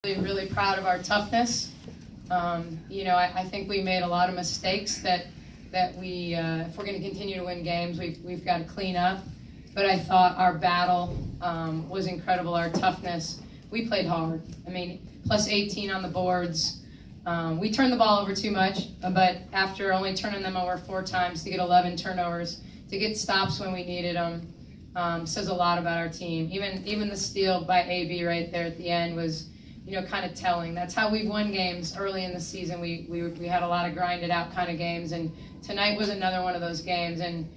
Really proud of our toughness. I think we made a lot of mistakes that we, if we're going to continue to win games, we've got to clean up. But I thought our battle was incredible, our toughness. We played hard. I mean, plus 18 on the boards. We turned the ball over too much, but after only turning them over 4 times to get 11 turnovers, to get stops when we needed them, says a lot about our team. Even the steal by AB right there at the end was, kind of telling. That's how we've won games early in the season. We had a lot of grinded out kind of games, and tonight was another one of those games. And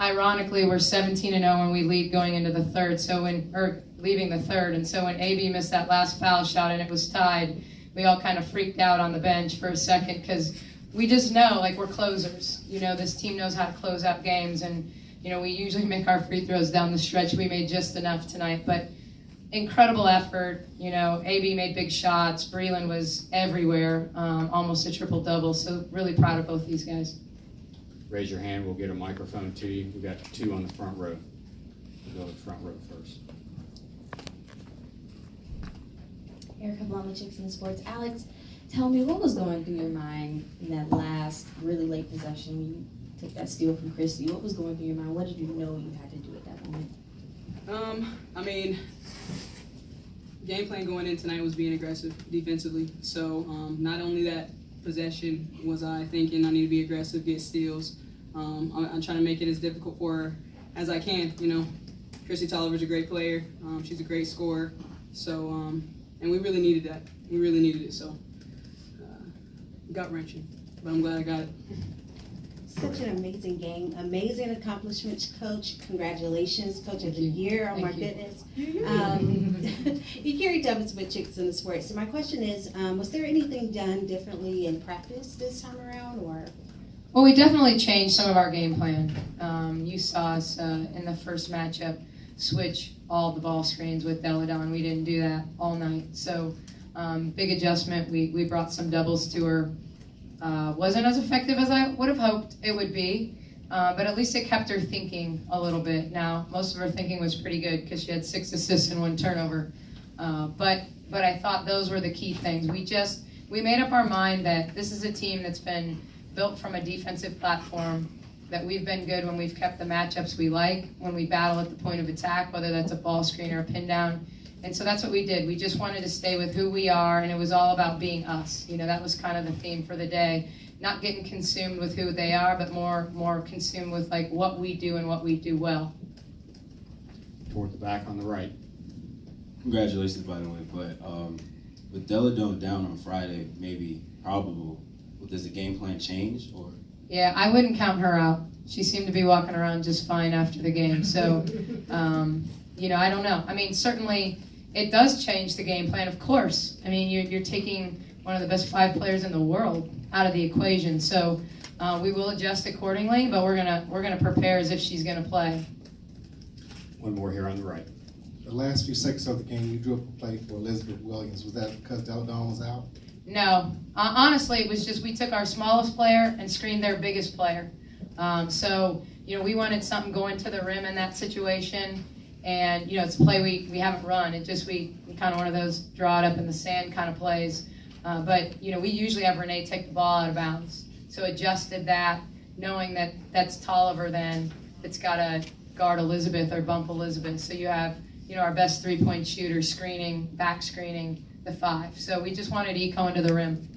ironically, we're 17-0 when we lead going into the third. Leaving the third, and so when AB missed that last foul shot and it was tied, we all kind of freaked out on the bench for a second because we just know, like, we're closers. This team knows how to close out games, and we usually make our free throws down the stretch. We made just enough tonight, but incredible effort. AB made big shots. Breland was everywhere, almost a triple-double. So really proud of both these guys. Raise your hand. We'll get a microphone to you. We've got 2 on the front row. We'll go to the front row first. Erica Blum, Chicks in Sports. Alex, tell me, what was going through your mind in that last really late possession when you took that steal from Christie? What was going through your mind? What did you know you had to do at that moment? Game plan going in tonight was being aggressive defensively. So not only that possession was I thinking I need to be aggressive, get steals. I'm trying to make it as difficult for her as I can. Christy Tolliver's a great player. She's a great scorer. So, and we really needed that. We really needed it. So, gut-wrenching, but I'm glad I got it. Such an amazing game, amazing accomplishments, Coach. Congratulations, Coach of the Year. Oh my goodness. You carried doubles with Chicks in the Sports. So my question is, was there anything done differently in practice this time around, or? Well, we definitely changed some of our game plan. You saw us in the first matchup switch all the ball screens with Belladon. We didn't do that all night. So big adjustment. We brought some doubles to her. Wasn't as effective as I would have hoped it would be, but at least it kept her thinking a little bit. Now, most of her thinking was pretty good because she had 6 assists and 1 turnover. But I thought those were the key things. We made up our mind that this is a team that's been built from a defensive platform, that we've been good when we've kept the matchups we like, when we battle at the point of attack, whether that's a ball screen or a pin down. And so that's what we did. We just wanted to stay with who we are, and it was all about being us. That was kind of the theme for the day. Not getting consumed with who they are, but more consumed with like what we do and what we do well. Toward the back on the right. Congratulations, by the way. But with Belladon down on Friday, maybe probable, does the game plan change or? Yeah, I wouldn't count her out. She seemed to be walking around just fine after the game. So, I don't know. Certainly it does change the game plan, of course. You're taking one of the best 5 players in the world out of the equation. So we will adjust accordingly, but we're gonna prepare as if she's gonna play. One more here on the right. The last few seconds of the game, you drew up a play for Elizabeth Williams. Was that because Belladon was out? No. Honestly, it was just we took our smallest player and screened their biggest player. We wanted something going to the rim in that situation. And, it's a play we haven't run. It just, we kind of one of those draw it up in the sand kind of plays. But we usually have Renee take the ball out of bounds. So adjusted that, knowing that that's Tolliver then, that's got to guard Elizabeth or bump Elizabeth. So you have, our best 3-point shooter screening, back screening the 5. So we just wanted Eco into the rim.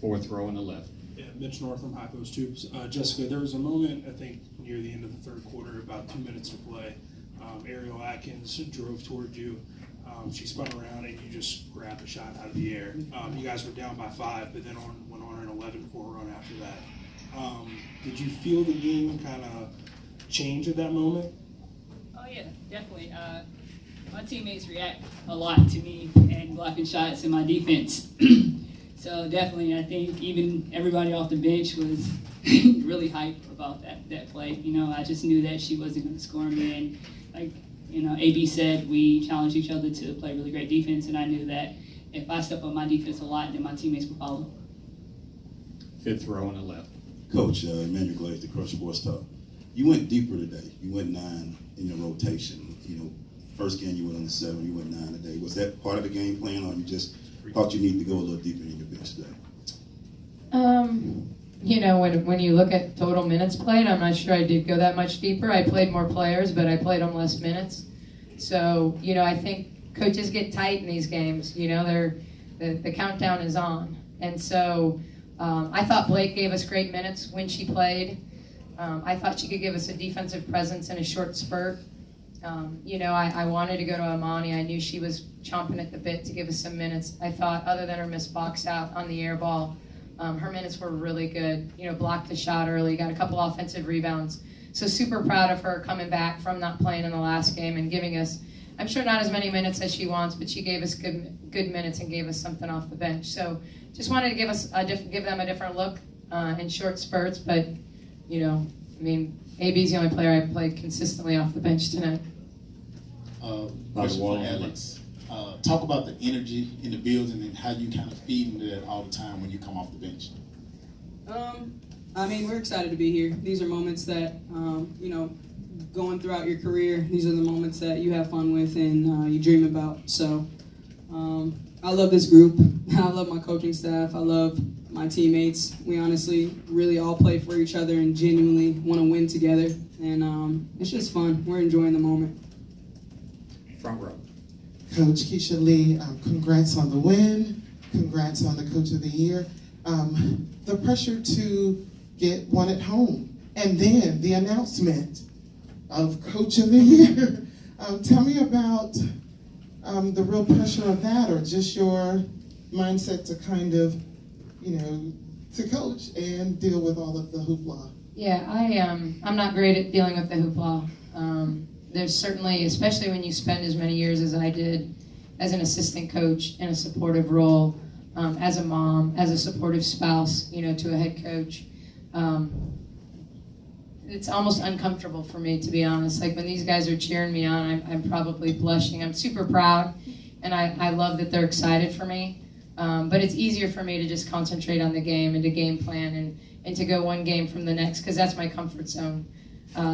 4th row on the left. Yeah, Mitch Northam, High Post Tubes. Jessica, there was a moment, I think, near the end of the 3rd quarter, about 2 minutes to play. Ariel Atkins drove toward you. She spun around and you just grabbed a shot out of the air. You guys were down by 5, but then went on an 11-4 run after that. Did you feel the game kind of change at that moment? Oh yeah, definitely. My teammates react a lot to me and blocking shots in my defense. So definitely, I think even everybody off the bench was really hyped about that play. I just knew that she wasn't going to score me, and AB said we challenged each other to play really great defense, and I knew that if I step up my defense a lot, then my teammates would follow. 5th row on the left. Coach, Emmanuel Glaze, the Crush Sports Talk. You went deeper today. You went 9 in your rotation. first game you went on the 7, you went 9 today. Was that part of the game plan, or you just thought you needed to go a little deeper in your bench today? You know, when you look at total minutes played, I'm not sure I did go that much deeper. I played more players, but I played them less minutes. So, you know, I think coaches get tight in these games. You know, the countdown is on. And so I thought Blake gave us great minutes when she played. I thought she could give us a defensive presence in a short spurt. You know, I wanted to go to Amani. I knew she was chomping at the bit to give us some minutes. I thought, other than her missed box out on the air ball, her minutes were really good. You know, blocked the shot early, got a couple offensive rebounds. So super proud of her coming back from not playing in the last game and giving us, I'm sure not as many minutes as she wants, but she gave us good minutes and gave us something off the bench. So just wanted to give them a different look in short spurts. But, you know, I mean, AB's the only player I played consistently off the bench tonight. Question for Alex. Talk about the energy in the building and how you kind of feed into that all the time when you come off the bench. I mean, we're excited to be here. These are moments that, you know, going throughout your career, these are the moments that you have fun with and you dream about. So I love this group. I love my coaching staff. I love my teammates. We honestly really all play for each other and genuinely want to win together. And it's just fun. We're enjoying the moment. Front row. Coach Keisha Lee, congrats on the win. Congrats on the Coach of the Year. The pressure to get one at home, and then the announcement of Coach of the Year. Tell me about the real pressure of that, or just your mindset to kind of, you know, to coach and deal with all of the hoopla. Yeah, I'm not great at dealing with the hoopla. There's certainly, especially when you spend as many years as I did as an assistant coach in a supportive role, as a mom, as a supportive spouse, you know, to a head coach. It's almost uncomfortable for me, to be honest. Like when these guys are cheering me on, I'm probably blushing. I'm super proud, and I love that they're excited for me. But it's easier for me to just concentrate on the game and to game plan and to go one game from the next, because that's my comfort zone.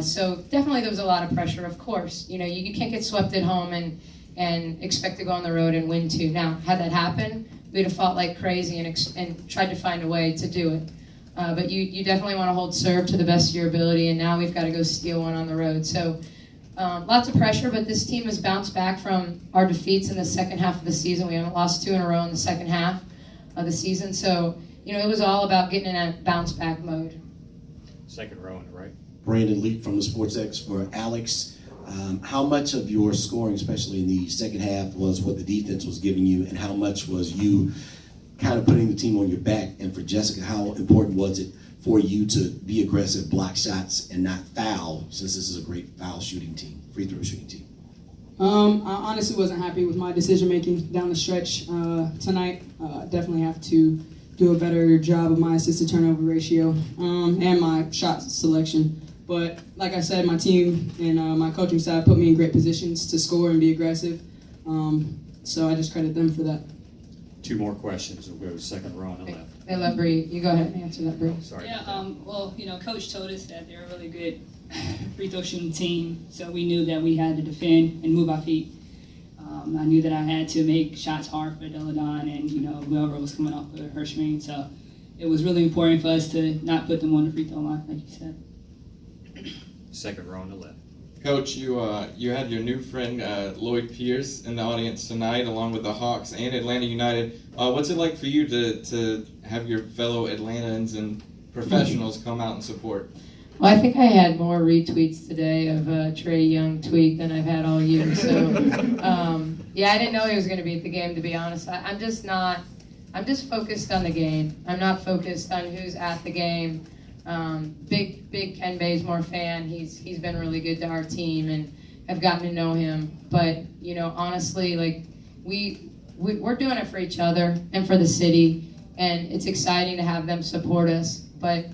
So definitely there was a lot of pressure, of course. You know, you can't get swept at home and expect to go on the road and win too. Now, had that happened, we'd have fought like crazy and tried to find a way to do it. But you definitely want to hold serve to the best of your ability, and now we've got to go steal one on the road. So lots of pressure, but this team has bounced back from our defeats in the second half of the season. We haven't lost 2 in a row in the second half of the season. So, you know, it was all about getting in a bounce back mode. Second row on the right. Brandon Leak from the SportsX for Alex. How much of your scoring, especially in the second half, was what the defense was giving you, and how much was you kind of putting the team on your back? And for Jessica, how important was it for you to be aggressive, block shots, and not foul, since this is a great foul shooting team, free throw shooting team? I honestly wasn't happy with my decision making down the stretch tonight. Definitely have to do a better job of my assist to turnover ratio and my shot selection. But like I said, my team and my coaching staff put me in great positions to score and be aggressive. So I just credit them for that. 2 more questions. We'll go to second row on the left. Hey, let Bree, you go ahead and answer that, Bree. Sorry. Yeah, well, you know, Coach told us that they're a really good free throw shooting team, so we knew that we had to defend and move our feet. I knew that I had to make shots hard for Deladon and, you know, whoever was coming off of her screen. So it was really important for us to not put them on the free throw line, like you said. Second row on the left. Coach, you had your new friend Lloyd Pierce in the audience tonight, along with the Hawks and Atlanta United. What's it like for you to have your fellow Atlantans and professionals come out and support? Well, I think I had more retweets today of a Trey Young tweet than I've had all year. So, yeah, I didn't know he was going to be at the game, to be honest. I'm just focused on the game. I'm not focused on who's at the game. Big Ken Bazemore fan. He's been really good to our team and have gotten to know him. But, you know, honestly, like, we're doing it for each other and for the city, and it's exciting to have them support us. But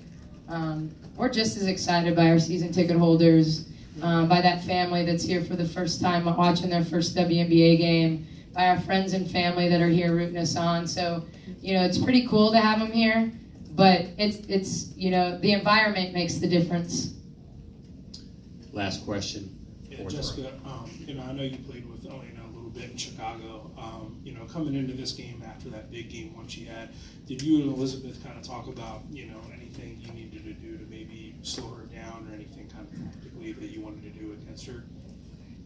we're just as excited by our season ticket holders, by that family that's here for the first time watching their first WNBA game, by our friends and family that are here rooting us on. So, you know, it's pretty cool to have them here, but it's you know, the environment makes the difference. Last question. Yeah, fourth Jessica, I know you played with Elena a little bit in Chicago. Coming into this game after that big game one she had, did you and Elizabeth kind of talk about, anything you needed to do to maybe slow her down or anything kind of tactically that you wanted to do against her?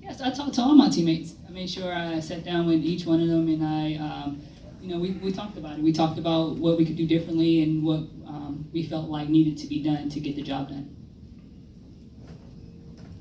Yes, I talked to all my teammates. I made sure I sat down with each one of them, and we talked about it. We talked about what we could do differently and what we felt like needed to be done to get the job done.